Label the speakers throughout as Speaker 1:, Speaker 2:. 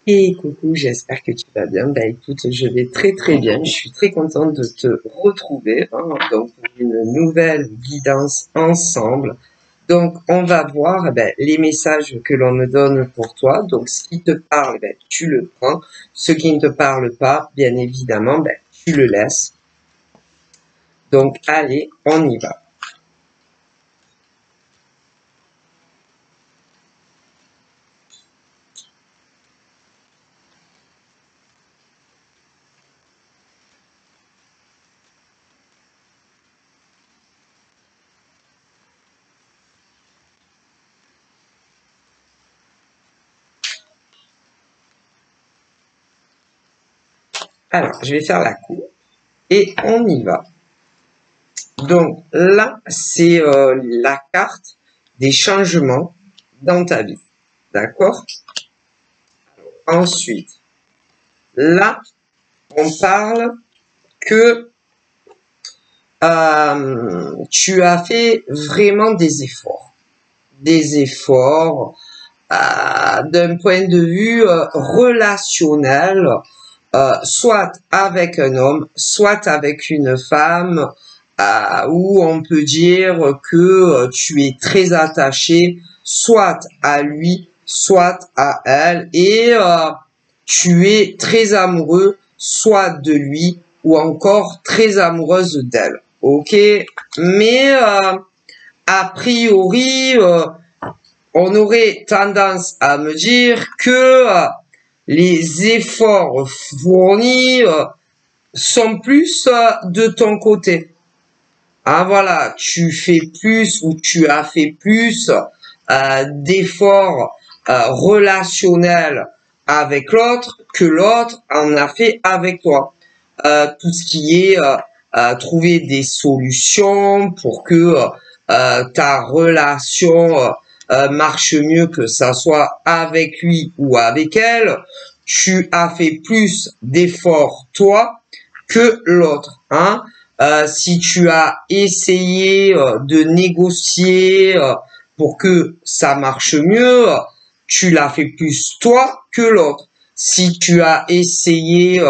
Speaker 1: Et coucou, j'espère que tu vas bien. Bah écoute, je vais très très bien. Je suis très contente de te retrouver donc pour une nouvelle guidance ensemble. Donc on va voir les messages que l'on me donne pour toi. Donc ce qui te parle, tu le prends. Ce qui ne te parle pas, bien évidemment, tu le laisses. Donc allez, on y va. Alors, je vais faire la coupe et on y va. Donc là, c'est la carte des changements dans ta vie. D'accord? Ensuite, là, on parle que tu as fait vraiment des efforts. Des efforts d'un point de vue relationnel, soit avec un homme, soit avec une femme, où on peut dire que tu es très attaché soit à lui, soit à elle, et tu es très amoureux soit de lui ou encore très amoureuse d'elle. Ok, mais a priori, on aurait tendance à me dire que les efforts fournis sont plus de ton côté. Ah voilà, tu fais plus ou tu as fait plus d'efforts relationnels avec l'autre que l'autre en a fait avec toi. Tout ce qui est trouver des solutions pour que ta relation marche mieux, que ça soit avec lui ou avec elle, tu as fait plus d'efforts toi que l'autre, hein. Si tu as essayé de négocier pour que ça marche mieux, tu l'as fait plus toi que l'autre. Si tu as essayé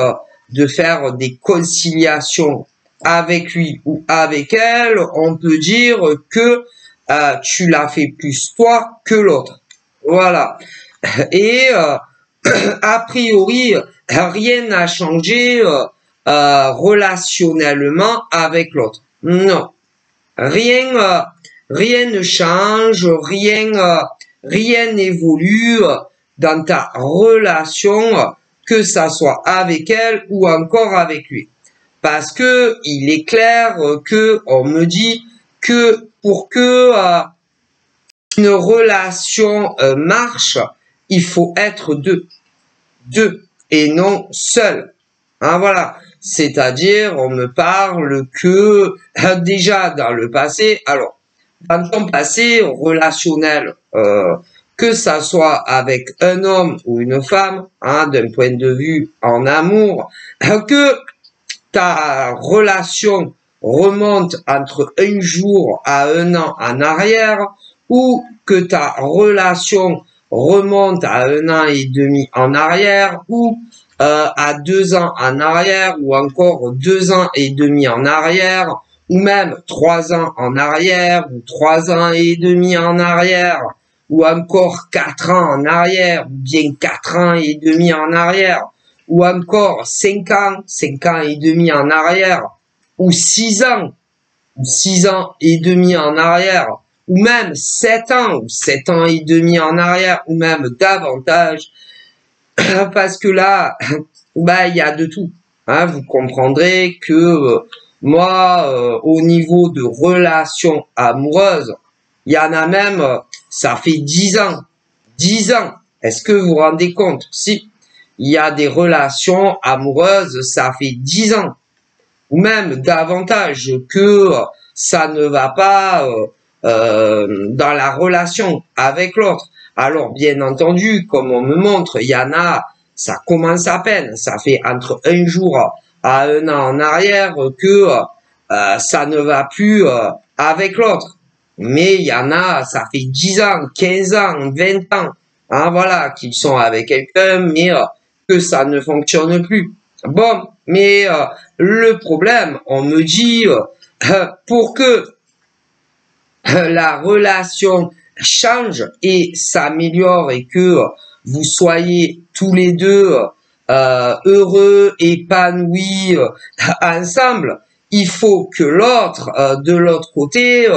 Speaker 1: de faire des conciliations avec lui ou avec elle, on peut dire que tu l'as fait plus toi que l'autre. Voilà. Et a priori, rien n'a changé relationnellement avec l'autre. Non, rien, rien ne change, rien n'évolue dans ta relation, que ça soit avec elle ou encore avec lui. Parce que il est clair que on me dit que pour que une relation marche, il faut être deux et non seul. Hein, voilà. C'est-à-dire, on me parle que déjà dans le passé, alors dans ton passé relationnel, que ça soit avec un homme ou une femme, hein, d'un point de vue en amour, que ta relation remonte entre un jour à un an en arrière, ou que ta relation remonte à un an et demi en arrière, ou à 2 ans en arrière, ou encore 2 ans et demi en arrière, ou même 3 ans en arrière, ou 3 ans et demi en arrière, ou encore 4 ans en arrière, ou bien 4 ans et demi en arrière, ou encore 5 ans et demi en arrière, ou 6 ans et demi en arrière, ou même 7 ans, ou 7 ans et demi en arrière, ou même davantage, parce que là, il y a de tout. Hein, vous comprendrez que moi, au niveau de relations amoureuses, il y en a même, ça fait 10 ans. 10 ans. Est-ce que vous vous rendez compte? Si. Il y a des relations amoureuses, ça fait 10 ans. Ou même davantage que ça ne va pas dans la relation avec l'autre. Alors, bien entendu, comme on me montre, il y en a, ça commence à peine. Ça fait entre un jour à un an en arrière que ça ne va plus avec l'autre. Mais il y en a, ça fait 10 ans, 15 ans, 20 ans. Hein, voilà, qu'ils sont avec quelqu'un, mais que ça ne fonctionne plus. Bon, mais le problème, on me dit, pour que la relation change et s'améliore et que vous soyez tous les deux heureux, épanouis ensemble, il faut que l'autre, de l'autre côté,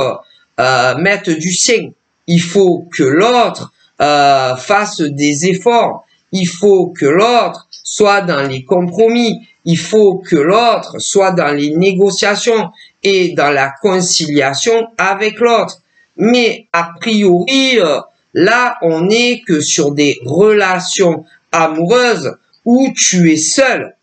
Speaker 1: mette du sien. Il faut que l'autre fasse des efforts. Il faut que l'autre soit dans les compromis. Il faut que l'autre soit dans les négociations et dans la conciliation avec l'autre. Mais a priori, là, on n'est que sur des relations amoureuses où tu es seul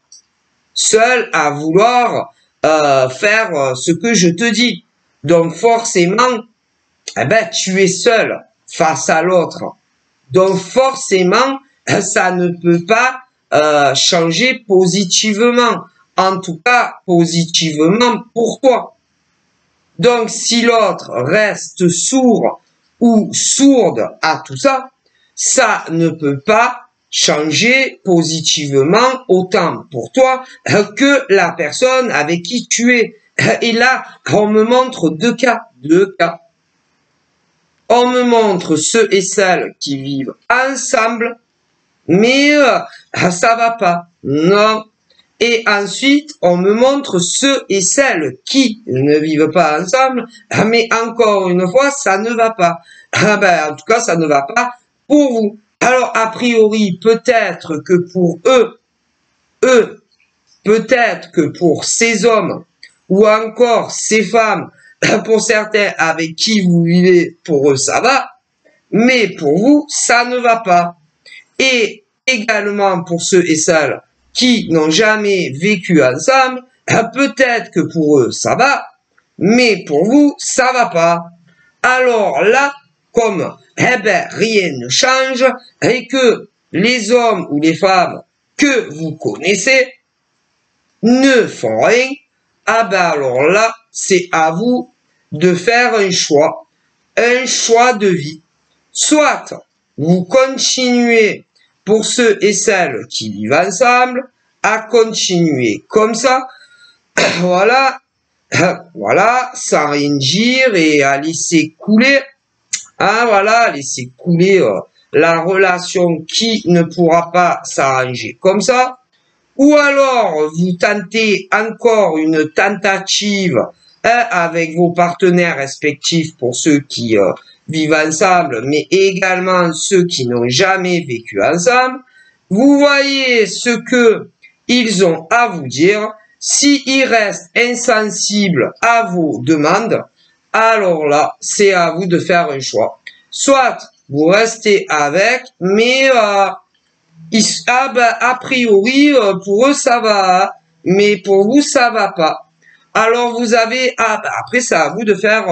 Speaker 1: à vouloir faire ce que je te dis. Donc forcément, eh ben, tu es seul face à l'autre. Donc forcément, ça ne peut pas changer positivement. En tout cas, positivement pour toi. Donc si l'autre reste sourd ou sourde à tout ça, ça ne peut pas changer positivement autant pour toi que la personne avec qui tu es. Et là, on me montre deux cas. On me montre ceux et celles qui vivent ensemble, mais ça va pas. Non. Et ensuite, on me montre ceux et celles qui ne vivent pas ensemble, mais encore une fois, ça ne va pas. En tout cas, ça ne va pas pour vous. Alors, a priori, peut-être que pour eux, peut-être que pour ces hommes, ou encore ces femmes, pour certains avec qui vous vivez, pour eux, ça va, mais pour vous, ça ne va pas. Et également pour ceux et celles qui n'ont jamais vécu ensemble, peut-être que pour eux, ça va, mais pour vous, ça va pas. Alors là, comme rien ne change et que les hommes ou les femmes que vous connaissez ne font rien, alors là, c'est à vous de faire un choix de vie. Soit vous continuez, pour ceux et celles qui vivent ensemble, à continuer comme ça, voilà, sans rien dire et à laisser couler, laisser couler la relation qui ne pourra pas s'arranger comme ça. Ou alors, vous tentez encore une tentative avec vos partenaires respectifs pour ceux qui vivent ensemble, mais également ceux qui n'ont jamais vécu ensemble. Vous voyez ce que ils ont à vous dire. S'ils restent insensibles à vos demandes, alors là, c'est à vous de faire un choix. Soit vous restez avec, mais a priori, pour eux, ça va, mais pour vous, ça va pas. Alors, vous avez, après, c'est à vous de faire,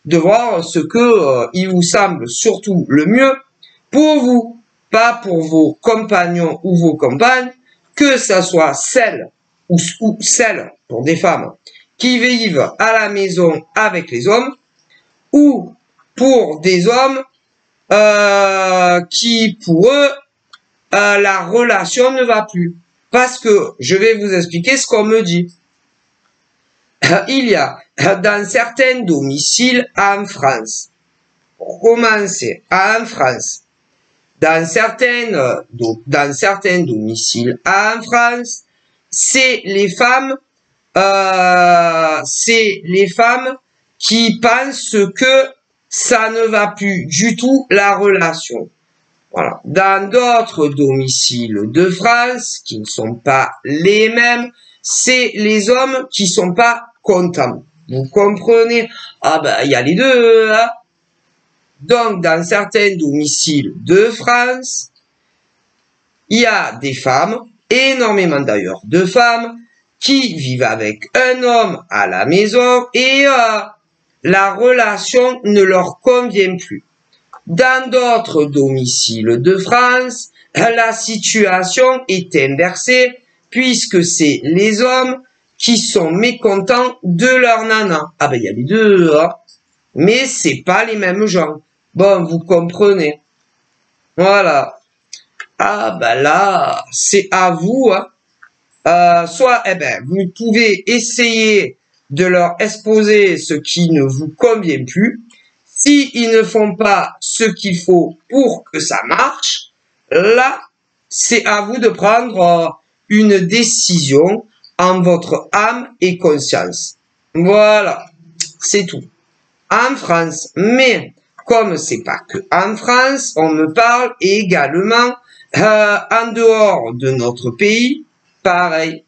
Speaker 1: de voir ce que il vous semble surtout le mieux pour vous, pas pour vos compagnons ou vos compagnes, que ça soit celles ou celles pour des femmes qui vivent à la maison avec les hommes, ou pour des hommes qui, pour eux, la relation ne va plus. Parce que, je vais vous expliquer ce qu'on me dit. Il y a dans certains domiciles en France, pour commencer, en France, dans certains domiciles en France, c'est les femmes qui pensent que ça ne va plus du tout la relation. Voilà. Dans d'autres domiciles de France, qui ne sont pas les mêmes, c'est les hommes qui sont pas contents. Vous comprenez? Il y a les deux, hein. Donc, dans certains domiciles de France, il y a des femmes, énormément d'ailleurs de femmes, qui vivent avec un homme à la maison et la relation ne leur convient plus. Dans d'autres domiciles de France, la situation est inversée puisque c'est les hommes qui sont mécontents de leur nana. Il y a les deux, hein. Mais c'est pas les mêmes gens. Bon, vous comprenez. Voilà. Ah ben là, c'est à vous. Hein. Soit, eh ben, vous pouvez essayer de leur exposer ce qui ne vous convient plus. S'ils ne font pas ce qu'il faut pour que ça marche, là, c'est à vous de prendre une décision en votre âme et conscience. Voilà, c'est tout. En France, mais comme c'est pas que en France, on me parle également en dehors de notre pays, pareil,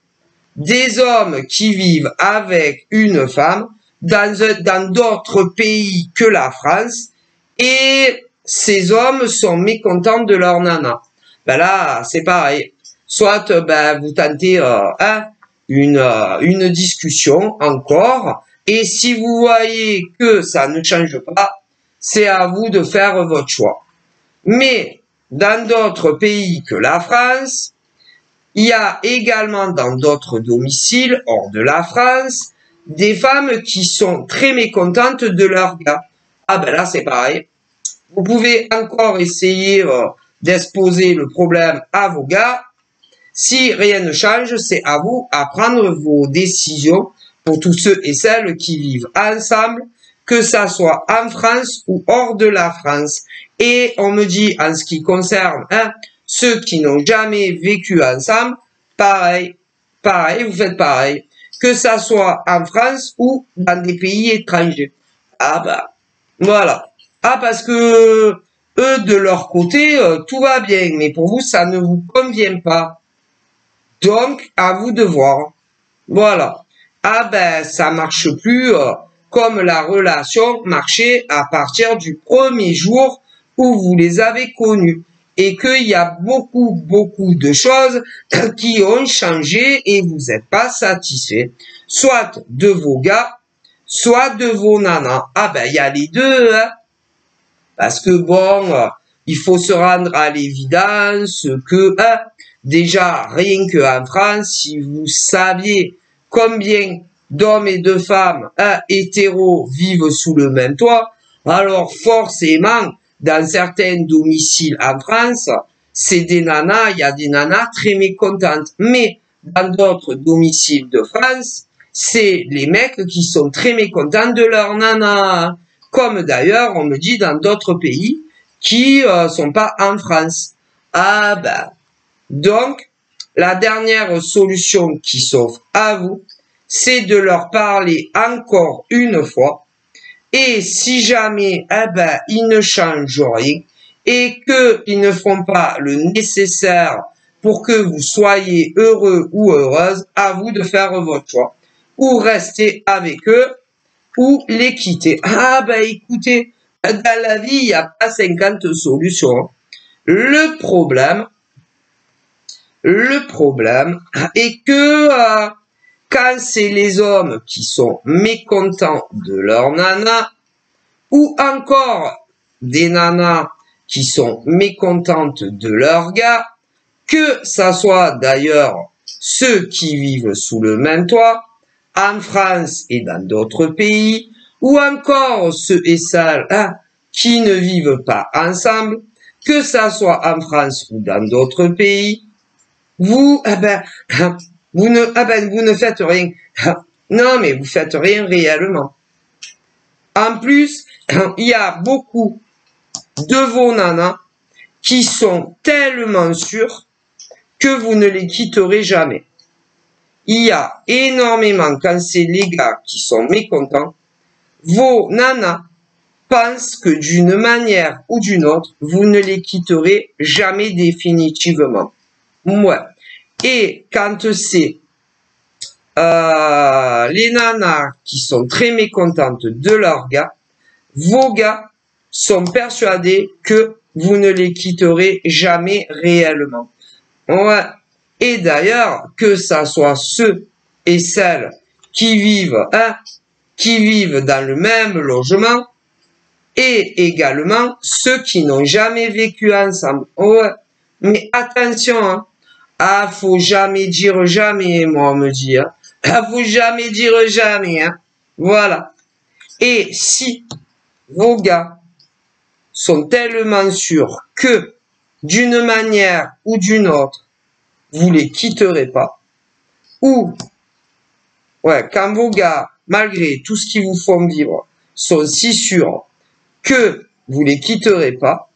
Speaker 1: des hommes qui vivent avec une femme dans d'autres pays que la France et ces hommes sont mécontents de leur nana. Ben là, c'est pareil. Soit ben, vous tentez une discussion encore et si vous voyez que ça ne change pas, c'est à vous de faire votre choix. Mais dans d'autres pays que la France, il y a également dans d'autres domiciles, hors de la France, des femmes qui sont très mécontentes de leur gars. Ah ben là, c'est pareil. Vous pouvez encore essayer d'exposer le problème à vos gars. Si rien ne change, c'est à vous à prendre vos décisions pour tous ceux et celles qui vivent ensemble, que ça soit en France ou hors de la France. Et on me dit, en ce qui concerne ceux qui n'ont jamais vécu ensemble, pareil, vous faites pareil, que ça soit en France ou dans des pays étrangers. Ah bah, voilà. Ah, parce que eux, de leur côté, tout va bien, mais pour vous, ça ne vous convient pas. Donc, à vous de voir. Voilà. Ah ben, ça marche plus comme la relation marchait à partir du premier jour où vous les avez connus. Et qu'il y a beaucoup de choses qui ont changé et vous n'êtes pas satisfait. Soit de vos gars, soit de vos nanas. Ah ben, il y a les deux, hein. Parce que bon, il faut se rendre à l'évidence que, déjà, rien qu'en France, si vous saviez combien d'hommes et de femmes hétéros vivent sous le même toit, alors forcément, dans certains domiciles en France, c'est des nanas, il y a des nanas très mécontentes. Mais dans d'autres domiciles de France, c'est les mecs qui sont très mécontents de leur nana. Comme d'ailleurs, on me dit dans d'autres pays qui sont pas en France. Ah ben, donc, la dernière solution qui s'offre à vous, c'est de leur parler encore une fois. Et si jamais, ils ne changent rien et qu'ils ne font pas le nécessaire pour que vous soyez heureux ou heureuse, à vous de faire votre choix. Ou rester avec eux, ou les quitter. Ah ben écoutez, dans la vie, il n'y a pas 50 solutions. Le problème est que quand c'est les hommes qui sont mécontents de leur nana, ou encore des nanas qui sont mécontentes de leur gars, que ça soit d'ailleurs ceux qui vivent sous le même toit, en France et dans d'autres pays, ou encore ceux et celles qui ne vivent pas ensemble, que ça soit en France ou dans d'autres pays, vous ne faites rien. Non, mais vous faites rien réellement. En plus, il y a beaucoup de vos nanas qui sont tellement sûrs que vous ne les quitterez jamais. Il y a énormément, quand c'est les gars qui sont mécontents, vos nanas pensent que d'une manière ou d'une autre, vous ne les quitterez jamais définitivement. Ouais. Et quand c'est les nanas qui sont très mécontentes de leurs gars, vos gars sont persuadés que vous ne les quitterez jamais réellement. Ouais. Et d'ailleurs, que ça soit ceux et celles qui vivent dans le même logement, et également ceux qui n'ont jamais vécu ensemble. Ouais. Mais attention, hein. Ah, faut jamais dire jamais, moi, on me dit, hein. Ah, faut jamais dire jamais, hein. Voilà. Et si vos gars sont tellement sûrs que d'une manière ou d'une autre, vous les quitterez pas. Ou, ouais, quand vos gars, malgré tout ce qu'ils vous font vivre, sont si sûrs que vous les quitterez pas,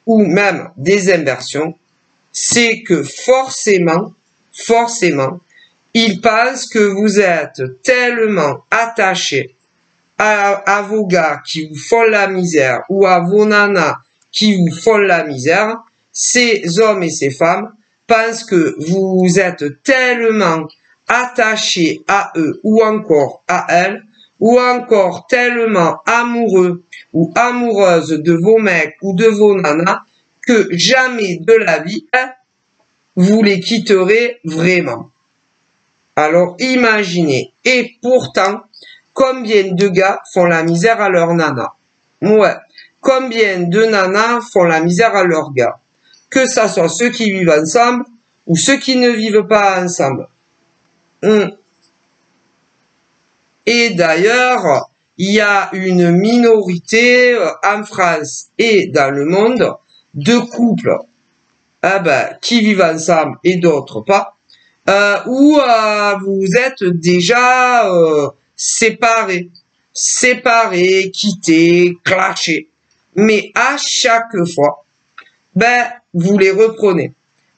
Speaker 1: ou même des inversions, c'est que forcément, ils pensent que vous êtes tellement attachés à vos gars qui vous font la misère ou à vos nanas qui vous font la misère. Ces hommes et ces femmes pensent que vous êtes tellement attachés à eux ou encore à elles, ou encore tellement amoureux ou amoureuses de vos mecs ou de vos nanas que jamais de la vie, vous les quitterez vraiment. Alors imaginez, et pourtant, combien de gars font la misère à leur nana? Ouais, combien de nanas font la misère à leurs gars? Que ça soit ceux qui vivent ensemble ou ceux qui ne vivent pas ensemble. Et d'ailleurs, il y a une minorité en France et dans le monde de couples qui vivent ensemble et d'autres pas, où vous êtes déjà séparés, quittés, clashés. Mais à chaque fois, vous les reprenez.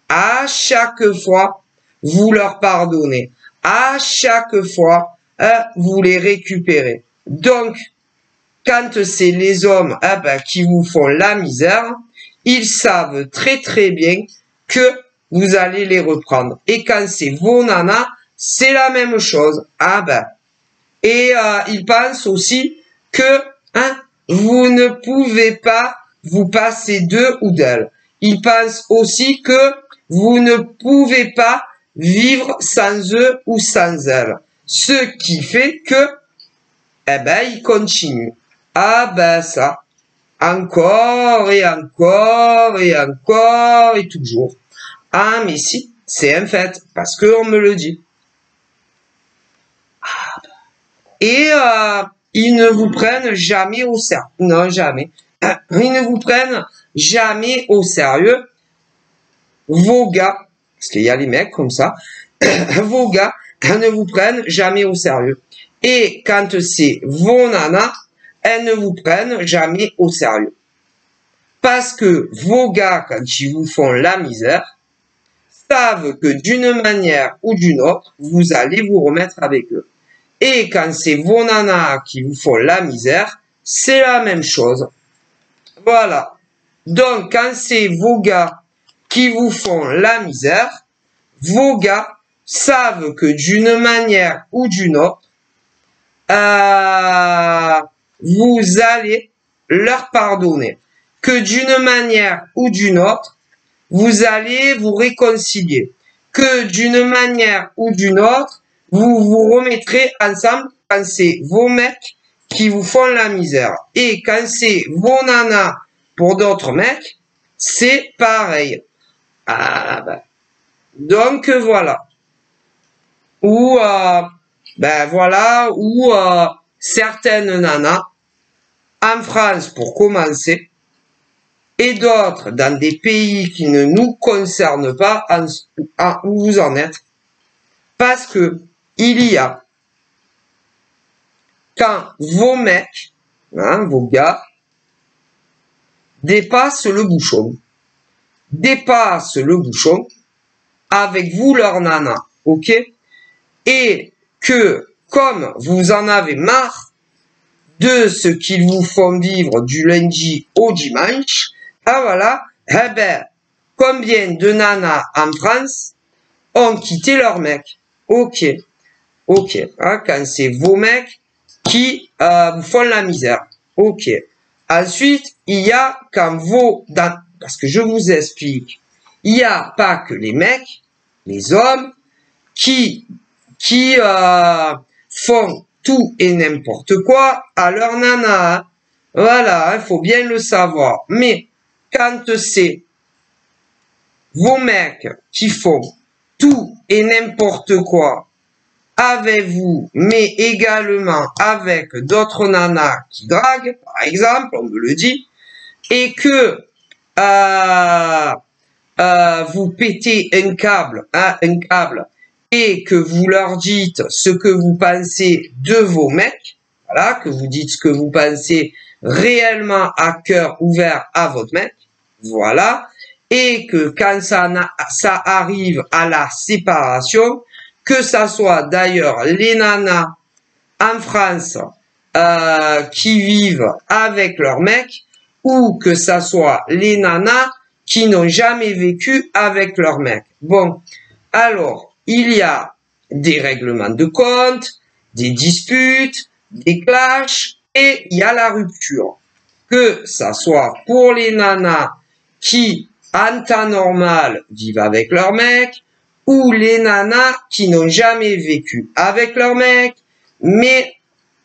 Speaker 1: À chaque fois, vous leur pardonnez. À chaque fois, vous les récupérez. Donc, quand c'est les hommes qui vous font la misère, ils savent très très bien que vous allez les reprendre. Et quand c'est vos nanas, c'est la même chose. Et ils pensent aussi que vous ne pouvez pas vous passer d'eux ou d'elles. Ils pensent aussi que vous ne pouvez pas vivre sans eux ou sans elles. Ce qui fait que, ils continuent. Ça, encore et encore et encore et toujours. Ah, mais si, c'est un fait, parce qu'on me le dit. Et ils ne vous prennent jamais au sérieux. Non, jamais. Ils ne vous prennent jamais au sérieux. Vos gars, parce qu'il y a les mecs comme ça, vos gars ne vous prennent jamais au sérieux. Et quand c'est vos nanas, elles ne vous prennent jamais au sérieux. Parce que vos gars, quand ils vous font la misère, savent que d'une manière ou d'une autre, vous allez vous remettre avec eux. Et quand c'est vos nanas qui vous font la misère, c'est la même chose. Voilà. Donc, quand c'est vos gars qui vous font la misère, vos gars savent que d'une manière ou d'une autre, vous allez leur pardonner. Que d'une manière ou d'une autre, vous allez vous réconcilier. Que d'une manière ou d'une autre, vous vous remettrez ensemble quand c'est vos mecs qui vous font la misère. Et quand c'est vos nanas pour d'autres mecs, c'est pareil. Donc voilà. Ou certaines nanas en France pour commencer et d'autres dans des pays qui ne nous concernent pas où vous en êtes, parce que il y a quand vos mecs, vos gars dépassent le bouchon avec vous leur nana, ok? Et que, comme vous en avez marre de ce qu'ils vous font vivre du lundi au dimanche, combien de nanas en France ont quitté leur mec? Ok, quand c'est vos mecs qui vous font la misère, ok. Ensuite, il y a parce que je vous explique, il n'y a pas que les mecs, les hommes, qui font tout et n'importe quoi à leur nana. Voilà, il faut bien le savoir. Mais quand c'est vos mecs qui font tout et n'importe quoi avec vous, mais également avec d'autres nanas qui draguent, par exemple, on me le dit, et que vous pétez un câble, et que vous leur dites ce que vous pensez de vos mecs, voilà, que vous dites ce que vous pensez réellement à cœur ouvert à votre mec, voilà, et que quand ça arrive à la séparation, que ça soit d'ailleurs les nanas en France qui vivent avec leur mec, ou que ça soit les nanas qui n'ont jamais vécu avec leur mec. Bon, alors, il y a des règlements de compte, des disputes, des clashs, et il y a la rupture. Que ça soit pour les nanas qui, en temps normal, vivent avec leur mec, ou les nanas qui n'ont jamais vécu avec leur mec, mais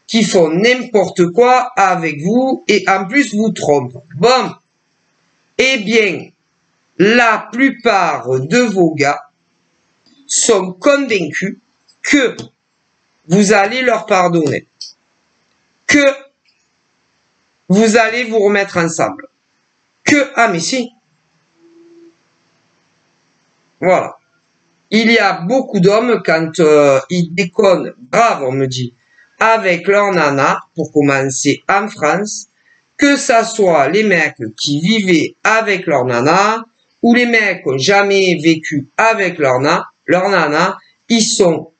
Speaker 1: qui font n'importe quoi avec vous et en plus vous trompent. Bon, eh bien, la plupart de vos gars sont convaincus que vous allez leur pardonner, que vous allez vous remettre ensemble, que, ah mais si, voilà. Il y a beaucoup d'hommes, quand ils déconnent, grave on me dit, avec leur nana, pour commencer en France, que ça soit les mecs qui vivaient avec leur nana, ou les mecs qui n'ont jamais vécu avec leur nana, ils sont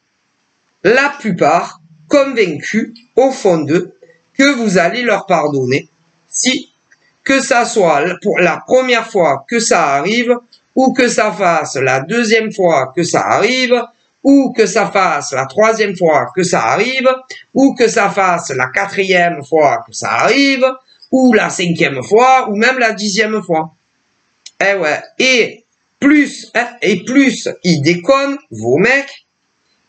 Speaker 1: la plupart convaincus au fond d'eux que vous allez leur pardonner, si que ça soit pour la première fois que ça arrive, ou que ça fasse la deuxième fois que ça arrive, ou que ça fasse la troisième fois que ça arrive, ou que ça fasse la quatrième fois que ça arrive, ou la cinquième fois, ou même la 10e fois. Eh ouais. Et plus ils déconnent, vos mecs,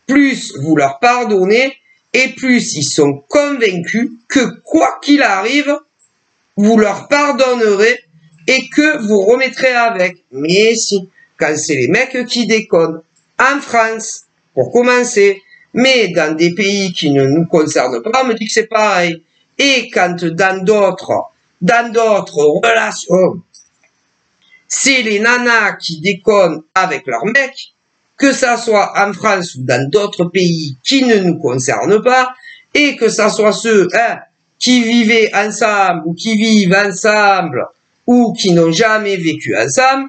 Speaker 1: plus vous leur pardonnez, et plus ils sont convaincus que quoi qu'il arrive, vous leur pardonnerez et que vous remettrez avec. Mais si, quand c'est les mecs qui déconnent, en France, pour commencer, mais dans des pays qui ne nous concernent pas, on me dit que c'est pareil. Et quand dans d'autres relations, c'est les nanas qui déconnent avec leurs mecs, que ça soit en France ou dans d'autres pays qui ne nous concernent pas, et que ça soit ceux qui vivaient ensemble ou qui vivent ensemble ou qui n'ont jamais vécu ensemble,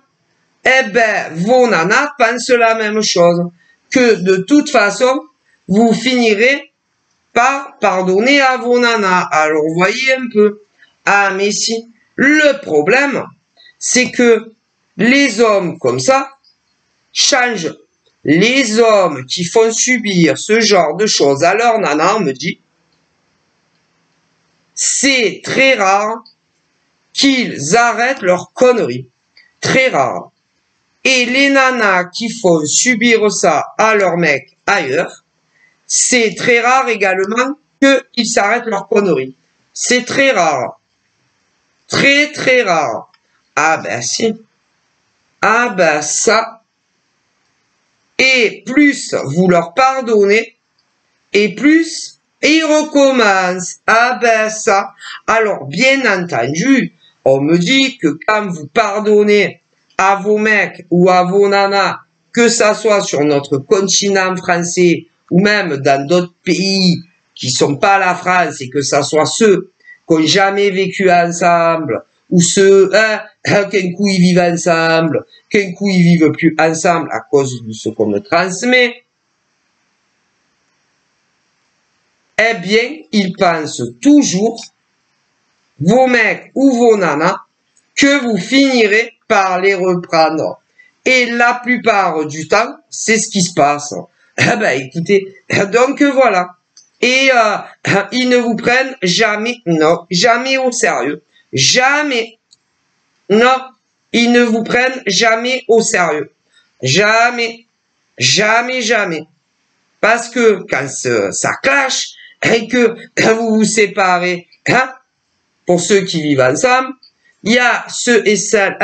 Speaker 1: eh ben, vos nanas pensent la même chose, que de toute façon, vous finirez par pardonner à vos nanas. Alors, vous voyez un peu. Ah, mais si. Le problème, c'est que les hommes comme ça changent. Les hommes qui font subir ce genre de choses à leur nana, on me dit, c'est très rare qu'ils arrêtent leurs conneries. Très rare. Et les nanas qui font subir ça à leurs mecs ailleurs, c'est très rare également qu'ils s'arrêtent leurs conneries. C'est très rare. Très, très rare. Ah ben si. Ah ben ça. Et plus vous leur pardonnez, et plus ils recommencent. Ah ben ça. Alors, bien entendu, on me dit que quand vous pardonnez à vos mecs ou à vos nanas, que ça soit sur notre continent français ou même dans d'autres pays qui sont pas la France, et que ça soit ceux qui n'ont jamais vécu ensemble, ou ceux qu'un coup ils vivent ensemble, qu'un coup ils vivent plus ensemble à cause de ce qu'on me transmet, eh bien, ils pensent toujours, vos mecs ou vos nanas, que vous finirez par les reprendre. Et la plupart du temps, c'est ce qui se passe. Eh ben, écoutez, donc voilà. Et ils ne vous prennent jamais, non, jamais au sérieux. Jamais. Non, ils ne vous prennent jamais au sérieux. Jamais. Jamais, jamais. Parce que quand ça clash et que vous vous séparez, pour ceux qui vivent ensemble, il y a ceux et celles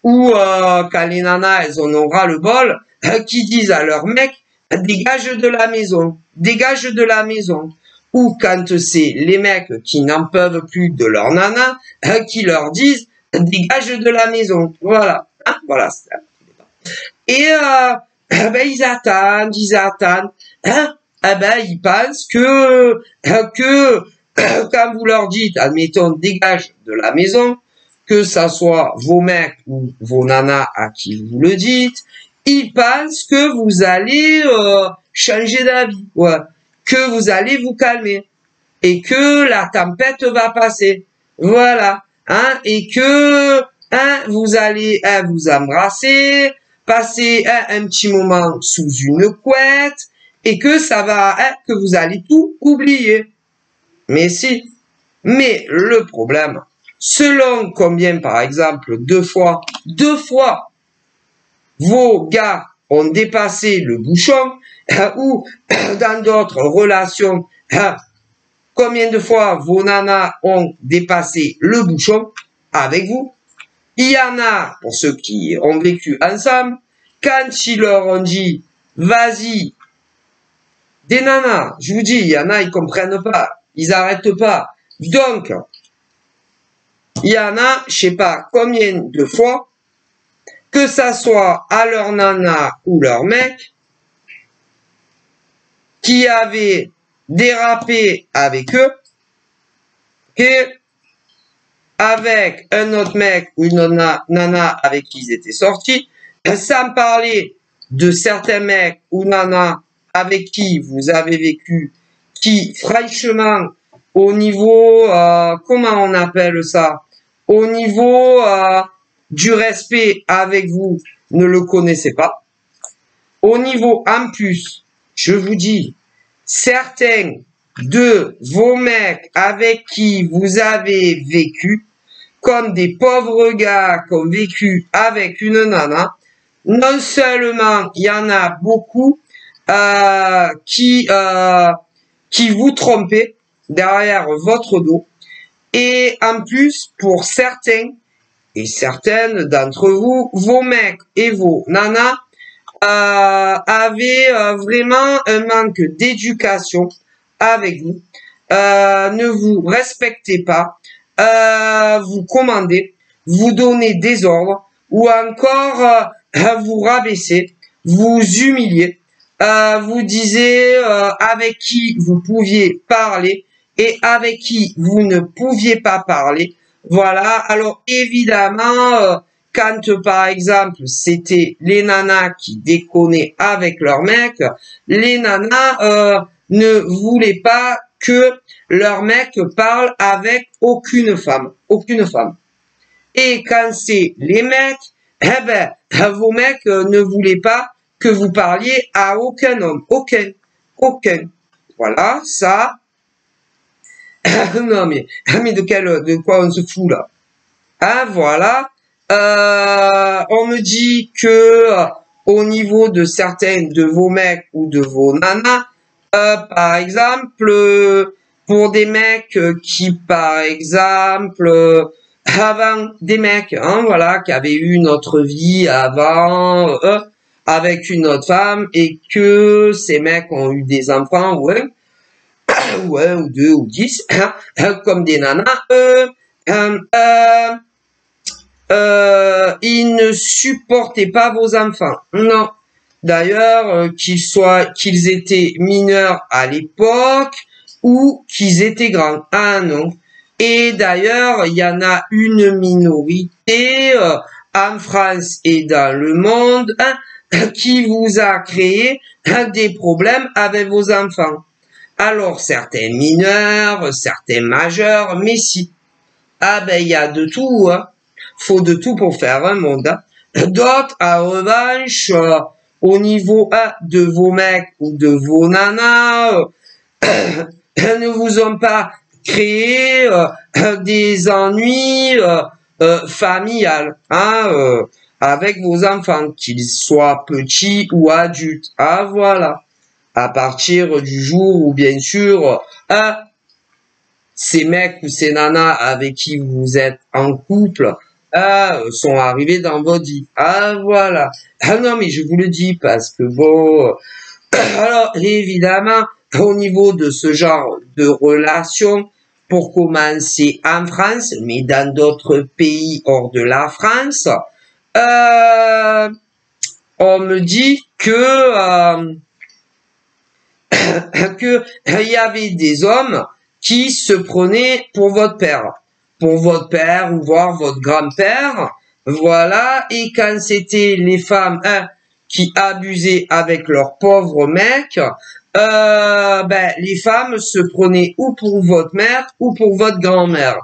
Speaker 1: où quand les nanas elles en ont ras le bol, qui disent à leur mec, dégage de la maison, dégage de la maison. Ou quand c'est les mecs qui n'en peuvent plus de leur nana, qui leur disent, dégage de la maison. Voilà. Hein, voilà. Et ben, ils attendent. Hein, ben, ils pensent que quand vous leur dites, admettons, dégage de la maison, que ça soit vos mecs ou vos nanas à qui vous le dites, ils pensent que vous allez changer d'avis, ouais, que vous allez vous calmer et que la tempête va passer, voilà, hein, et que vous allez vous embrasser, passer un petit moment sous une couette et que ça va, que vous allez tout oublier. Mais si, mais le problème, selon combien, par exemple, deux fois, vos gars ont dépassé le bouchon, ou dans d'autres relations, combien de fois vos nanas ont dépassé le bouchon avec vous. Il y en a, pour ceux qui ont vécu ensemble, quand ils leur ont dit, vas-y, des nanas, je vous dis, il y en a, ils comprennent pas, ils arrêtent pas. Donc, il y en a, je sais pas combien de fois, que ça soit à leur nana ou leur mec, qui avait dérapé avec eux, et avec un autre mec ou une nana avec qui ils étaient sortis, sans parler de certains mecs ou nanas avec qui vous avez vécu, qui franchement, au niveau, comment on appelle ça, au niveau du respect avec vous, ne le connaissez pas. Au niveau, en plus, je vous dis, certains de vos mecs avec qui vous avez vécu, comme des pauvres gars qui ont vécu avec une nana, non seulement il y en a beaucoup qui vous trompaient derrière votre dos, et en plus, pour certains et certaines d'entre vous, vos mecs et vos nanas avaient vraiment un manque d'éducation avec vous, ne vous respectez pas, vous commandez, vous donnez des ordres, ou encore vous rabaissez, vous humiliez, vous disiez avec qui vous pouviez parler et avec qui vous ne pouviez pas parler. Voilà, alors évidemment, quand par exemple c'était les nanas qui déconnaient avec leurs mecs, les nanas ne voulaient pas que leur mec parle avec aucune femme. Et quand c'est les mecs, eh ben, vos mecs ne voulaient pas que vous parliez à aucun homme. Aucun. Voilà, ça. Non, mais de quoi on se fout, là? Hein, voilà. On me dit que, au niveau de certains de vos mecs ou de vos nanas, par exemple, pour des mecs qui, par exemple, avant des mecs, hein, voilà, qui avaient eu notre vie avant, avec une autre femme, et que ces mecs ont eu des enfants, ouais, ou deux, ou 10, comme des nanas, ils ne supportaient pas vos enfants. Non. D'ailleurs, qu'ils étaient mineurs à l'époque ou qu'ils étaient grands. Ah non. Et d'ailleurs, il y en a une minorité en France et dans le monde qui vous a créé des problèmes avec vos enfants. Alors, certains mineurs, certains majeurs, mais si. Ah ben, il y a de tout, hein. Faut de tout pour faire un monde. Hein. D'autres, en revanche, au niveau de vos mecs ou de vos nanas, ne vous ont pas créé des ennuis familiales, hein, avec vos enfants, qu'ils soient petits ou adultes. Ah voilà. À partir du jour où, bien sûr, ces mecs ou ces nanas avec qui vous êtes en couple sont arrivés dans votre vie. Ah, voilà. Ah non, mais je vous le dis parce que bon... alors, évidemment, au niveau de ce genre de relation, pour commencer en France, mais dans d'autres pays hors de la France, on me dit que que il y avait des hommes qui se prenaient pour votre père ou voire votre grand-père, voilà, et quand c'était les femmes qui abusaient avec leurs pauvres mecs, les femmes se prenaient ou pour votre mère ou pour votre grand-mère.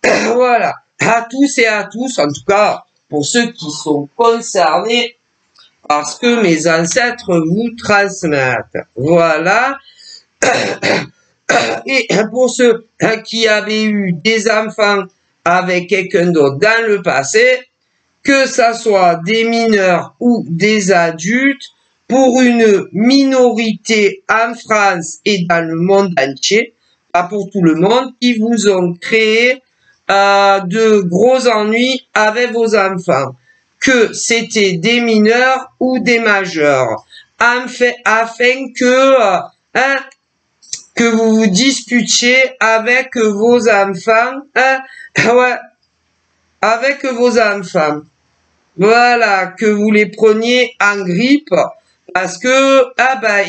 Speaker 1: Voilà, à tous et à tous, en tout cas pour ceux qui sont concernés parce que mes ancêtres vous transmettent. Voilà. Et pour ceux qui avaient eu des enfants avec quelqu'un d'autre dans le passé, que ça soit des mineurs ou des adultes, pour une minorité en France et dans le monde entier, pas pour tout le monde, qui vous ont créé de gros ennuis avec vos enfants, que c'était des mineurs ou des majeurs, afin que vous vous disputiez avec vos enfants, ouais, avec vos enfants. Voilà, que vous les preniez en grippe parce que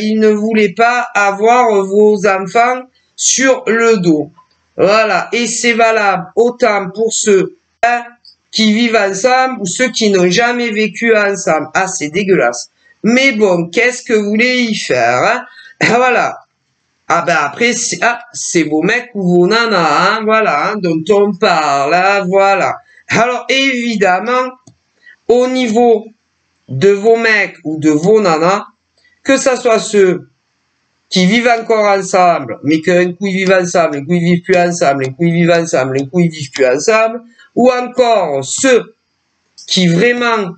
Speaker 1: ils ne voulaient pas avoir vos enfants sur le dos. Voilà, et c'est valable autant pour ceux qui vivent ensemble ou ceux qui n'ont jamais vécu ensemble. Ah, c'est dégueulasse. Mais bon, qu'est-ce que vous voulez y faire, Voilà. Après, c'est vos mecs ou vos nanas, voilà, dont on parle, voilà. Alors, évidemment, au niveau de vos mecs ou de vos nanas, que ça soit ceux qui vivent encore ensemble, mais qu'un coup ils vivent ensemble, un coup ils vivent plus ensemble, un coup ils vivent ensemble, un coup ils vivent plus ensemble, ou encore ceux qui vraiment,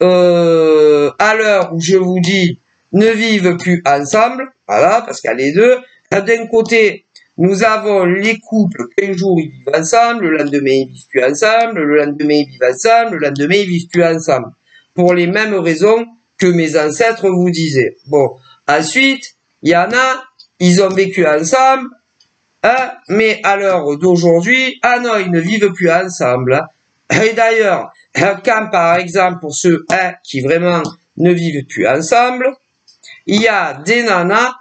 Speaker 1: à l'heure où je vous dis, ne vivent plus ensemble, voilà, parce qu'il y a les deux. D'un côté, nous avons les couples qu'un jour ils vivent ensemble, le lendemain ils vivent plus ensemble, le lendemain ils vivent ensemble, le lendemain ils vivent plus ensemble. Pour les mêmes raisons que mes ancêtres vous disaient. Bon, ensuite, il y en a, ils ont vécu ensemble, mais à l'heure d'aujourd'hui, non, ils ne vivent plus ensemble. Et d'ailleurs, quand par exemple, pour ceux qui vraiment ne vivent plus ensemble, il y a des nanas,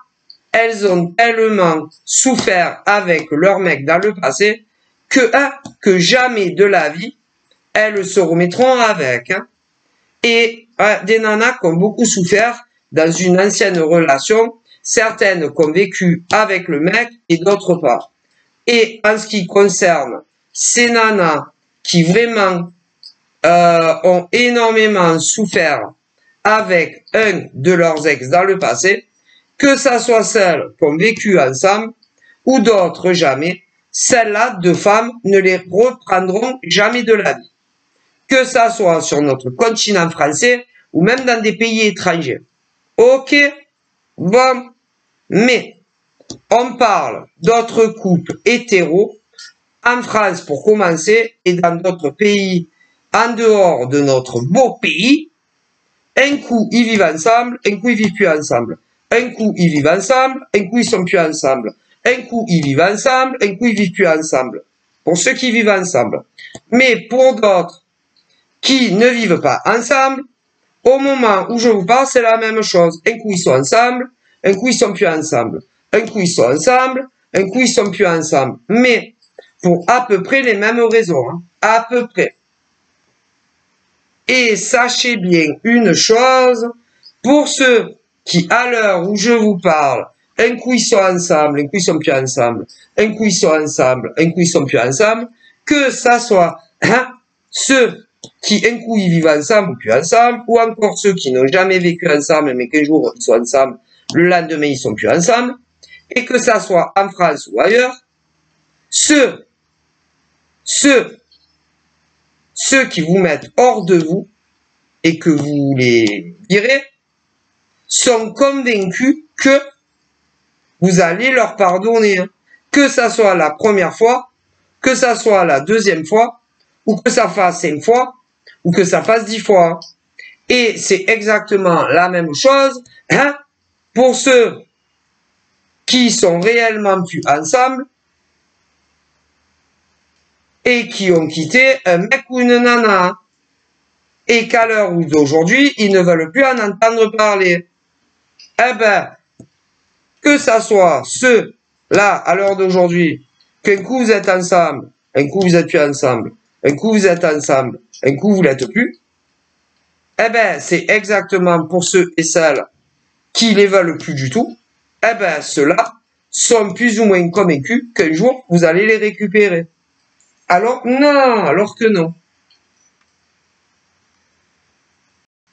Speaker 1: elles ont tellement souffert avec leur mec dans le passé que jamais de la vie, elles se remettront avec. Et des nanas qui ont beaucoup souffert dans une ancienne relation, certaines qui ont vécu avec le mec et d'autres pas. Et en ce qui concerne ces nanas qui vraiment ont énormément souffert avec un de leurs ex dans le passé, que ça soit celles qui ont vécu ensemble ou d'autres jamais, celles-là, deux femmes, ne les reprendront jamais de la vie. Que ça soit sur notre continent français ou même dans des pays étrangers. Ok? Bon. Mais, on parle d'autres couples hétéros, en France pour commencer, et dans d'autres pays en dehors de notre beau pays. Un coup, ils vivent ensemble, un coup, ils vivent plus ensemble. Un coup, ils vivent ensemble, un coup, ils sont plus ensemble. Un coup, ils vivent ensemble, un coup, ils vivent plus ensemble. Pour ceux qui vivent ensemble. Mais pour d'autres qui ne vivent pas ensemble, au moment où je vous parle, c'est la même chose. Un coup, ils sont ensemble, un coup, ils sont plus ensemble. Un coup, ils sont ensemble, un coup, ils sont plus ensemble. Mais pour à peu près les mêmes raisons. Hein. À peu près. Et sachez bien une chose, pour ceux qui, à l'heure où je vous parle, un coup ils sont ensemble, un coup ils sont plus ensemble, un coup ils sont ensemble, un coup ils sont plus ensemble, que ça soit ceux qui un coup ils vivent ensemble ou plus ensemble, ou encore ceux qui n'ont jamais vécu ensemble mais qu'un jour ils sont ensemble, le lendemain ils sont plus ensemble, et que ça soit en France ou ailleurs, ceux qui vous mettent hors de vous et que vous les virez sont convaincus que vous allez leur pardonner. Que ça soit la première fois, que ça soit la deuxième fois, ou que ça fasse 5 fois, ou que ça fasse 10 fois. Et c'est exactement la même chose pour ceux qui sont réellement plus ensemble et qui ont quitté un mec ou une nana. et qu'à l'heure d'aujourd'hui, ils ne veulent plus en entendre parler. Eh ben, que ça soit ceux-là, à l'heure d'aujourd'hui, qu'un coup vous êtes ensemble, un coup vous êtes plus ensemble, un coup vous êtes ensemble, un coup vous l'êtes plus, eh ben, c'est exactement pour ceux et celles qui les veulent plus du tout, eh ben, ceux-là sont plus ou moins convaincus qu'un jour, vous allez les récupérer. Alors, non, alors que non.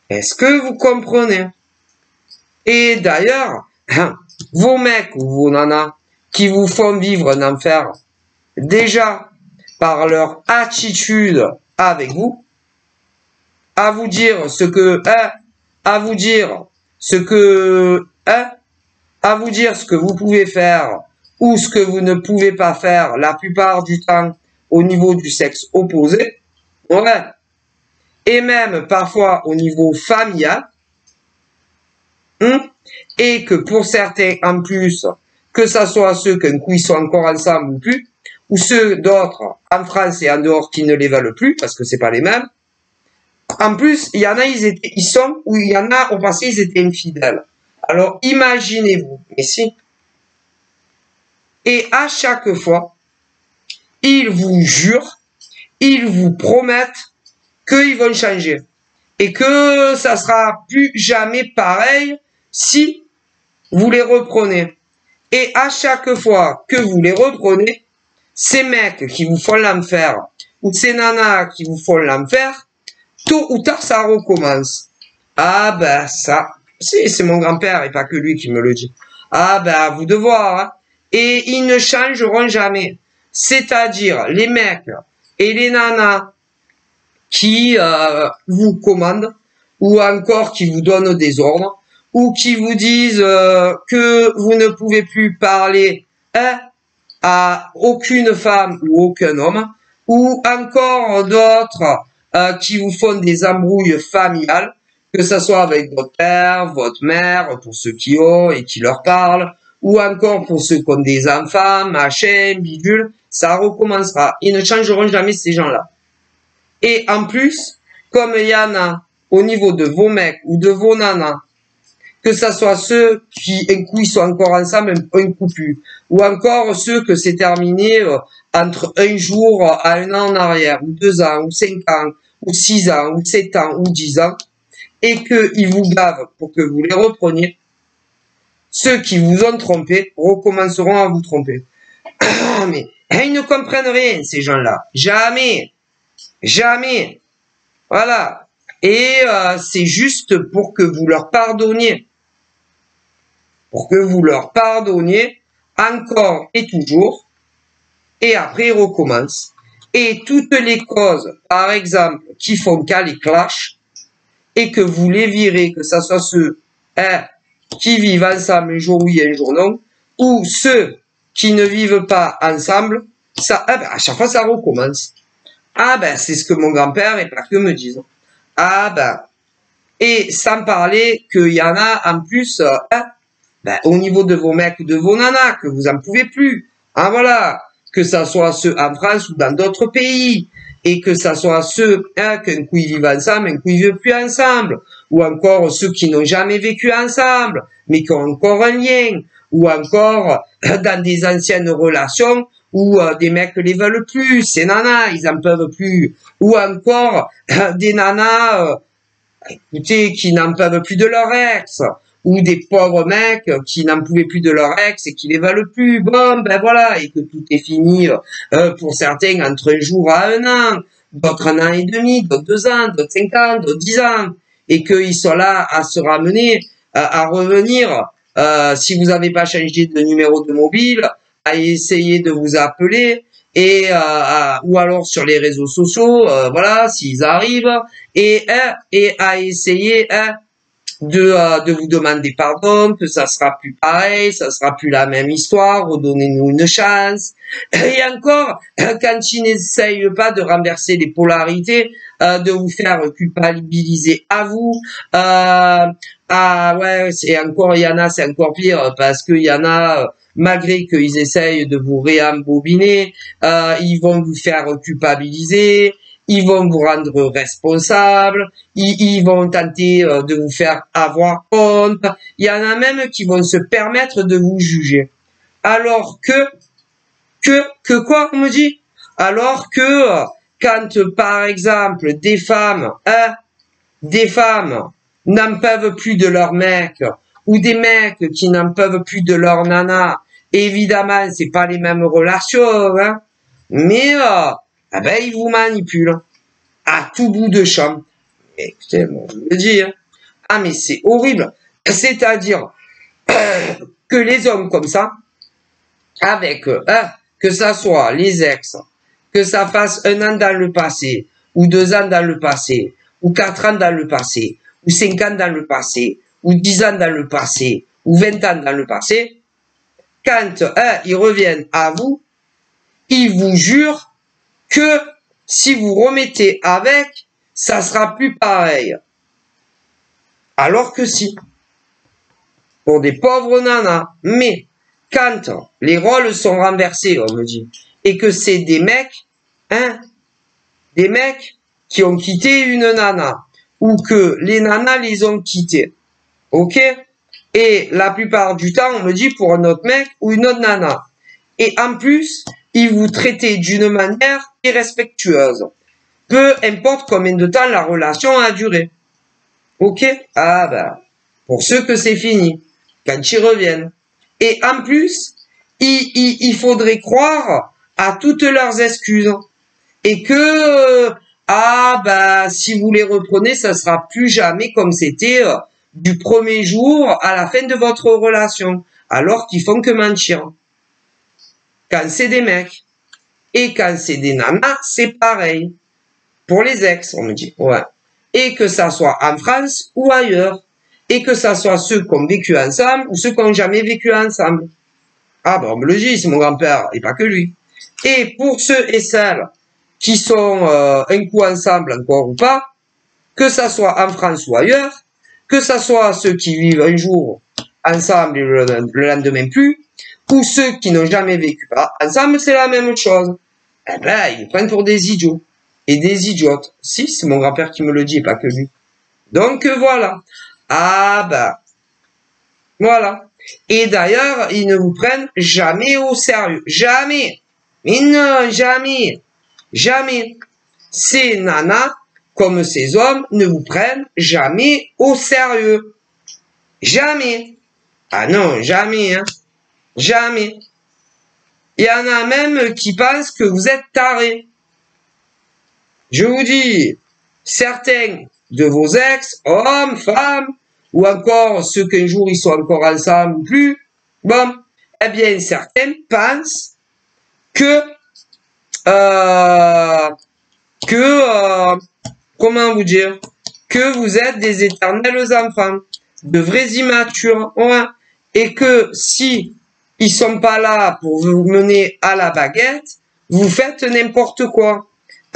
Speaker 1: Est-ce que vous comprenez? Et d'ailleurs, vos mecs ou vos nanas qui vous font vivre un enfer, déjà, par leur attitude avec vous, à vous dire ce que, à vous dire ce que, à vous dire ce que vous pouvez faire ou ce que vous ne pouvez pas faire la plupart du temps au niveau du sexe opposé, ouais, et même parfois au niveau familial, et que pour certains en plus, que ça soit ceux qu'un coup ils sont encore ensemble ou plus, ou ceux d'autres en France et en dehors qui ne les veulent plus parce que c'est pas les mêmes. En plus, il y en a, ils sont, ou il y en a au passé, ils étaient infidèles. Alors imaginez-vous, mais si. Et à chaque fois, ils vous jurent, ils vous promettent qu'ils vont changer. Et que ça sera plus jamais pareil si vous les reprenez. Et à chaque fois que vous les reprenez, ces mecs qui vous font l'enfer, ou ces nanas qui vous font l'enfer, tôt ou tard, ça recommence. Ah ben ça, c'est mon grand-père et pas que lui qui me le dit. Ah ben à vous de voir. Hein. Et ils ne changeront jamais. C'est-à-dire les mecs et les nanas qui vous commandent, ou encore qui vous donnent des ordres, ou qui vous disent que vous ne pouvez plus parler à aucune femme ou aucun homme, ou encore d'autres qui vous font des embrouilles familiales, que ce soit avec votre père, votre mère, pour ceux qui ont et qui leur parlent, ou encore pour ceux qui ont des enfants, machin, bidule, ça recommencera. Ils ne changeront jamais ces gens-là. Et en plus, comme il y en a au niveau de vos mecs ou de vos nanas, que ça soit ceux qui, un coup, ils sont encore ensemble, un coup plus, ou encore ceux que c'est terminé entre un jour à un an en arrière, ou 2 ans, ou 5 ans, ou 6 ans, ou 7 ans, ou 10 ans, et qu'ils vous gavent pour que vous les repreniez, ceux qui vous ont trompé recommenceront à vous tromper. Mais ils ne comprennent rien, ces gens-là. Jamais. Jamais. Voilà. Et c'est juste pour que vous leur pardonniez. Pour que vous leur pardonniez encore et toujours. Et après, ils recommencent. Et toutes les causes, par exemple, qui font cas les clashs, et que vous les virez, que ça soit ceux qui vivent ensemble un jour oui, un jour non, ou ceux qui ne vivent pas ensemble, ça, à chaque fois, ça recommence. Ah ben, c'est ce que mon grand-père et pas que me disent. Ah ben, et sans parler qu'il y en a en plus, au niveau de vos mecs ou de vos nanas, que vous en pouvez plus. Ah voilà, que ça soit ceux en France ou dans d'autres pays, et que ça soit ceux qu'un coup ils vivent ensemble, un coup ils vivent plus ensemble, ou encore ceux qui n'ont jamais vécu ensemble, mais qui ont encore un lien, ou encore dans des anciennes relations, ou des mecs les veulent plus, ces nanas, ils en peuvent plus, ou encore des nanas, écoutez, qui n'en peuvent plus de leur ex, ou des pauvres mecs qui n'en pouvaient plus de leur ex et qui les veulent plus, bon, ben voilà, et que tout est fini pour certains entre un jour à un an, d'autres 1 an et demi, d'autres 2 ans, d'autres 5 ans, d'autres 10 ans, et qu'ils sont là à se ramener, à revenir, si vous n'avez pas changé de numéro de mobile, à essayer de vous appeler, et ou alors sur les réseaux sociaux, voilà, s'ils arrivent, et à essayer de vous demander pardon, que ça sera plus pareil, ça sera plus la même histoire, redonnez-nous une chance. Et encore, quand ils n'essayent pas de renverser les polarités, de vous faire culpabiliser à vous, ouais, c'est encore, il y en a, c'est encore pire, parce qu'il y en a, malgré qu'ils essayent de vous réembobiner, ils vont vous faire culpabiliser, ils vont vous rendre responsable, ils vont tenter de vous faire avoir honte. Il y en a même qui vont se permettre de vous juger. Alors que quoi, on me dit? Alors que quand, par exemple, des femmes n'en peuvent plus de leur mec, ou des mecs qui n'en peuvent plus de leur nana, évidemment, c'est pas les mêmes relations, hein, mais eh ben, ils vous manipulent à tout bout de champ. Écoutez, moi, je veux dire, ah mais c'est horrible. C'est-à-dire que les hommes comme ça, avec que ça soit les ex, que ça fasse 1 an dans le passé, ou 2 ans dans le passé, ou 4 ans dans le passé, ou 5 ans dans le passé, ou 10 ans dans le passé, ou 20 ans dans le passé, quand ils reviennent à vous, ils vous jurent que si vous remettez avec, ça sera plus pareil. Alors que si, pour des pauvres nanas, mais quand les rôles sont renversés, on me dit, et que c'est des mecs, des mecs qui ont quitté une nana, ou que les nanas les ont quittés, ok? Et la plupart du temps, on me dit pour un autre mec ou une autre nana. Et en plus, ils vous traitaient d'une manière irrespectueuse. Peu importe combien de temps la relation a duré. Ok? Ah ben, pour ceux que c'est fini, quand ils reviennent. Et en plus, il faudrait croire à toutes leurs excuses. Et que, ah ben, si vous les reprenez, ça sera plus jamais comme c'était du premier jour à la fin de votre relation. Alors qu'ils font que mentir. Quand c'est des mecs. Et quand c'est des nanas, c'est pareil. Pour les ex, on me dit. Ouais. Et que ça soit en France ou ailleurs. Et que ça soit ceux qui ont vécu ensemble ou ceux qui n'ont jamais vécu ensemble. Ah ben on me le dit, c'est mon grand-père, et pas que lui. Et pour ceux et celles qui sont un coup ensemble encore ou pas, que ça soit en France ou ailleurs, que ça soit ceux qui vivent un jour ensemble et le lendemain plus, ou ceux qui n'ont jamais vécu pas ensemble, c'est la même chose. Eh ben, ils me prennent pour des idiots et des idiotes. Si, c'est mon grand-père qui me le dit, et pas que lui. Donc voilà. Ah ben, voilà. Et d'ailleurs, ils ne vous prennent jamais au sérieux. Jamais. Mais non, jamais. Jamais. Ces nanas, comme ces hommes, ne vous prennent jamais au sérieux. Jamais. Ah non, jamais, hein. Jamais. Il y en a même qui pensent que vous êtes tarés. Je vous dis, certains de vos ex, hommes, femmes, ou encore ceux qu'un jour ils sont encore ensemble ou plus, bon, eh bien, certains pensent que, comment vous dire, que vous êtes des éternels enfants, de vrais immatures, ouais, et que si ils sont pas là pour vous mener à la baguette, vous faites n'importe quoi.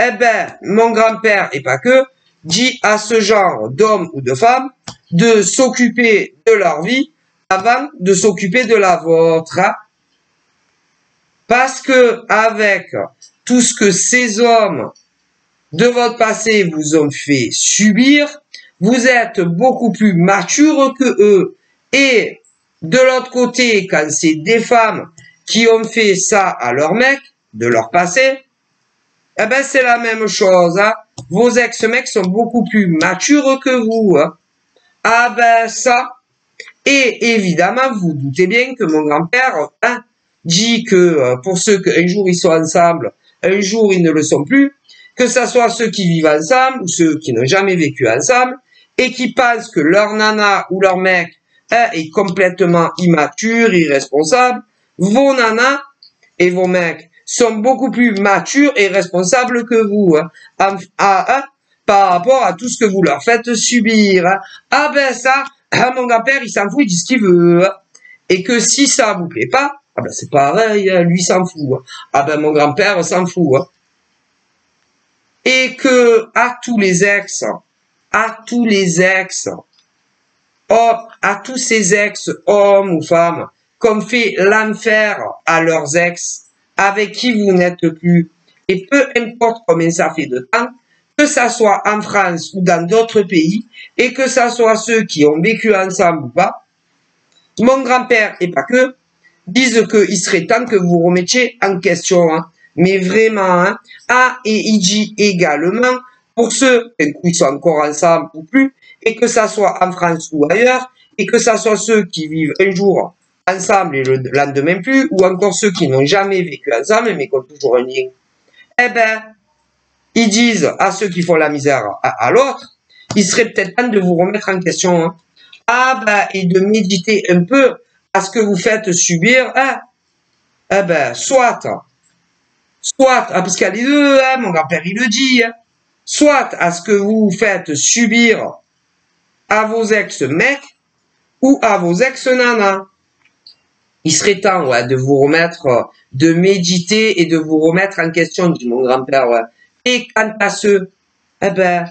Speaker 1: Eh ben, mon grand-père, et pas que, dit à ce genre d'hommes ou de femmes de s'occuper de leur vie avant de s'occuper de la vôtre. Hein. Parce que avec tout ce que ces hommes de votre passé vous ont fait subir, vous êtes beaucoup plus mature que eux. Et de l'autre côté, quand c'est des femmes qui ont fait ça à leur mec, de leur passé, eh ben c'est la même chose. Hein. Vos ex-mecs sont beaucoup plus matures que vous. Hein. Ah ben ça. Et évidemment, vous doutez bien que mon grand-père dit que pour ceux qu'un jour ils sont ensemble, un jour ils ne le sont plus, que ça soit ceux qui vivent ensemble ou ceux qui n'ont jamais vécu ensemble et qui pensent que leur nana ou leur mec est complètement immature, irresponsable, vos nanas et vos mecs sont beaucoup plus matures et responsables que vous par rapport à tout ce que vous leur faites subir. Hein. Ah ben ça, mon grand-père, il s'en fout, il dit ce qu'il veut. Hein. Et que si ça vous plaît pas, ah ben c'est pareil, lui s'en fout. Hein. Ah ben mon grand-père s'en fout. Hein. Et que à tous les ex, à tous ces ex, hommes ou femmes, qu'on fait l'enfer à leurs ex, avec qui vous n'êtes plus, Et peu importe combien ça fait de temps, que ça soit en France ou dans d'autres pays, et que ça soit ceux qui ont vécu ensemble ou pas, mon grand-père, et pas que, disent qu'il serait temps que vous remettiez en question, hein. Mais vraiment, hein. Ah, et il dit également, pour ceux qui sont encore ensemble ou plus, et que ça soit en France ou ailleurs, et que ça soit ceux qui vivent un jour ensemble et le lendemain plus, ou encore ceux qui n'ont jamais vécu ensemble, mais qui ont toujours un lien. Eh ben, ils disent à ceux qui font la misère à l'autre, il serait peut-être temps de vous remettre en question, hein. Ah ben, et de méditer un peu à ce que vous faites subir, hein. Eh ben, soit, ah, parce qu'il y a les deux, hein, mon grand-père il le dit, hein, soit à ce que vous faites subir à vos ex-mecs ou à vos ex-nanas. Il serait temps, ouais, de vous remettre, de méditer et de vous remettre en question, dit mon grand-père, ouais. Et quant à ceux, eh ben,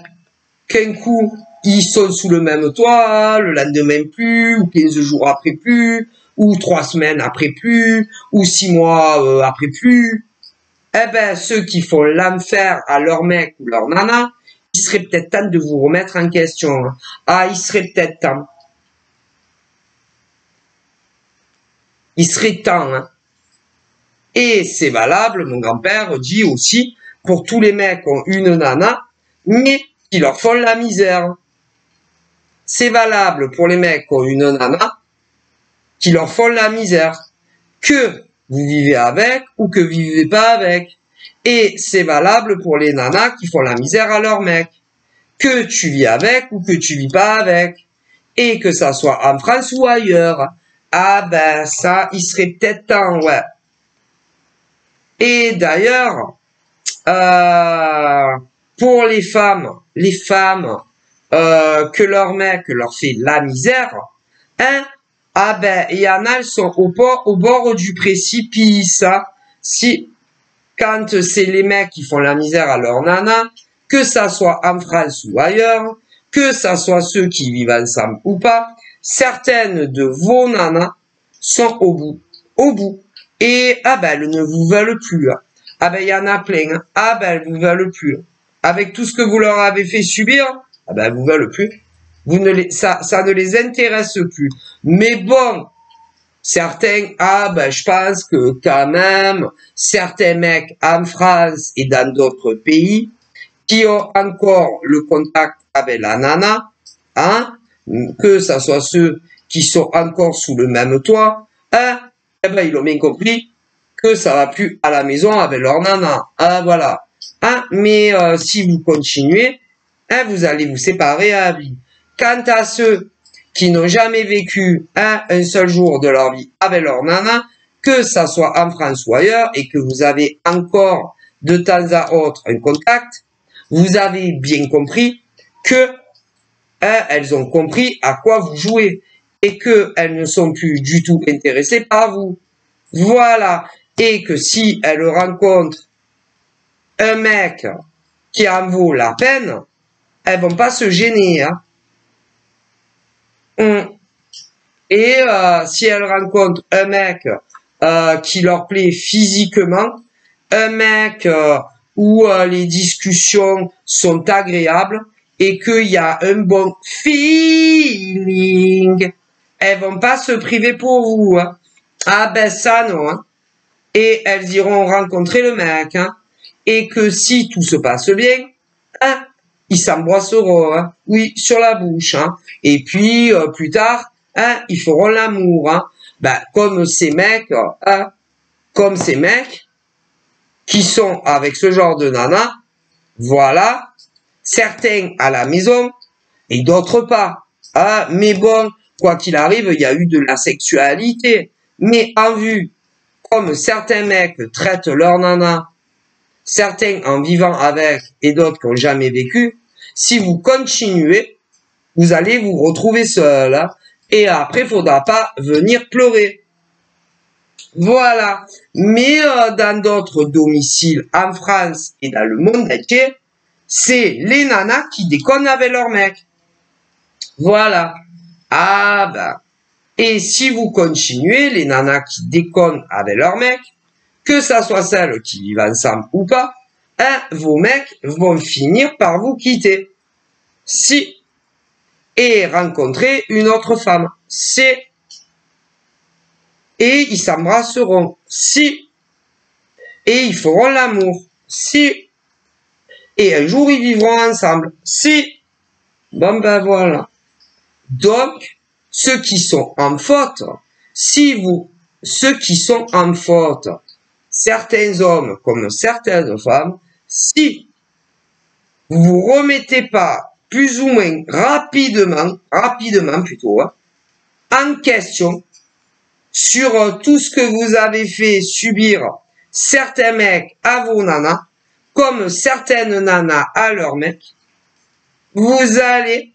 Speaker 1: qu'un coup, ils sont sous le même toit, le lendemain plus, ou 15 jours après plus, ou 3 semaines après plus, ou 6 mois après plus. Eh ben, ceux qui font l'enfer à leur mec ou leur nana, il serait peut-être temps de vous remettre en question. Ah, il serait peut-être temps. Il serait temps, hein. Et c'est valable, mon grand-père dit aussi, pour tous les mecs qui ont une nana, mais qui leur font la misère. C'est valable pour les mecs qui ont une nana, qui leur font la misère. Que vous vivez avec ou que vous vivez pas avec. Et c'est valable pour les nanas qui font la misère à leur mec. Que tu vis avec ou que tu vis pas avec. Et que ça soit en France ou ailleurs. Ah ben ça, il serait peut-être temps, ouais. Et d'ailleurs, pour les femmes que leur mec leur fait la misère, hein, ah ben il y en a, elles sont au bord du précipice, hein. Si quand c'est les mecs qui font la misère à leur nana, que ça soit en France ou ailleurs, que ça soit ceux qui vivent ensemble ou pas, certaines de vos nanas sont au bout. Et ah ben elles ne vous veulent plus, hein. Ah ben il y en a plein, hein. Ah ben elles vous veulent plus. Avec tout ce que vous leur avez fait subir, ah ben elles vous veulent plus. Ça ne les intéresse plus. Mais bon, certains, ah ben je pense que quand même, certains mecs en France et dans d'autres pays qui ont encore le contact avec la nana, hein, que ça soit ceux qui sont encore sous le même toit, hein, eh ben ils ont bien compris que ça va plus à la maison avec leur nana, hein, voilà. Hein, mais si vous continuez, hein, vous allez vous séparer à vie. Quant à ceux qui n'ont jamais vécu un seul jour de leur vie avec leur nana, que ça soit en France ou ailleurs, et que vous avez encore de temps à autre un contact, vous avez bien compris que elles ont compris à quoi vous jouez et qu'elles ne sont plus du tout intéressées par vous. Voilà. Et que si elles rencontrent un mec qui en vaut la peine, elles vont pas se gêner, hein. Et si elles rencontrent un mec qui leur plaît physiquement, un mec où les discussions sont agréables et qu'il y a un bon feeling, elles vont pas se priver pour vous, hein. Ah ben ça non, hein. Et elles iront rencontrer le mec, hein. Et que si tout se passe bien, hein, ils s'embrasseront, hein. Oui, sur la bouche, hein. Et puis plus tard, hein, ils feront l'amour, hein. Ben, comme ces mecs qui sont avec ce genre de nana, voilà, certains à la maison et d'autres pas. Ah, mais bon, quoi qu'il arrive, il y a eu de la sexualité. Mais en vue, comme certains mecs traitent leur nana, certains en vivant avec et d'autres qui n'ont jamais vécu, si vous continuez, vous allez vous retrouver seul, hein, et après, faudra pas venir pleurer. Voilà. Mais dans d'autres domiciles en France et dans le monde entier, c'est les nanas qui déconnent avec leurs mecs. Voilà. Ah ben. Et si vous continuez, les nanas qui déconnent avec leurs mecs, que ça soit celles qui vivent ensemble ou pas, vos mecs vont finir par vous quitter. Si. Et rencontrer une autre femme. C'est. Et ils s'embrasseront. Si. Et ils feront l'amour. Si. Et un jour, ils vivront ensemble. Si. Bon, ben voilà. Donc, ceux qui sont en faute, ceux qui sont en faute, certains hommes comme certaines femmes, si vous vous remettez pas plus ou moins rapidement plutôt, en question sur tout ce que vous avez fait subir certains mecs à vos nanas, comme certaines nanas à leurs mecs, vous allez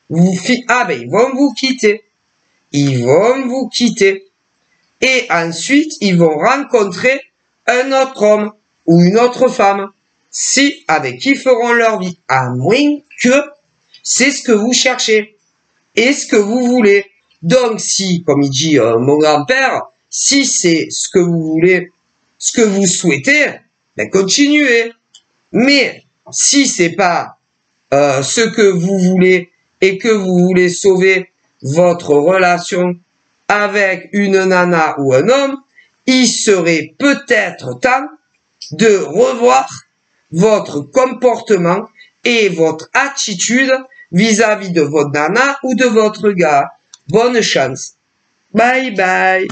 Speaker 1: ils vont vous quitter. Ils vont vous quitter. Et ensuite, ils vont rencontrer un autre homme ou une autre femme. Si, avec qui feront leur vie. À moins que c'est ce que vous cherchez. Et ce que vous voulez. Donc, si, comme il dit mon grand-père, si c'est ce que vous voulez, ce que vous souhaitez, ben continuez. Mais, si c'est pas ce que vous voulez et que vous voulez sauver votre relation avec une nana ou un homme, il serait peut-être temps de revoir votre comportement et votre attitude vis-à-vis de votre nana ou de votre gars. Bonne chance. Bye bye.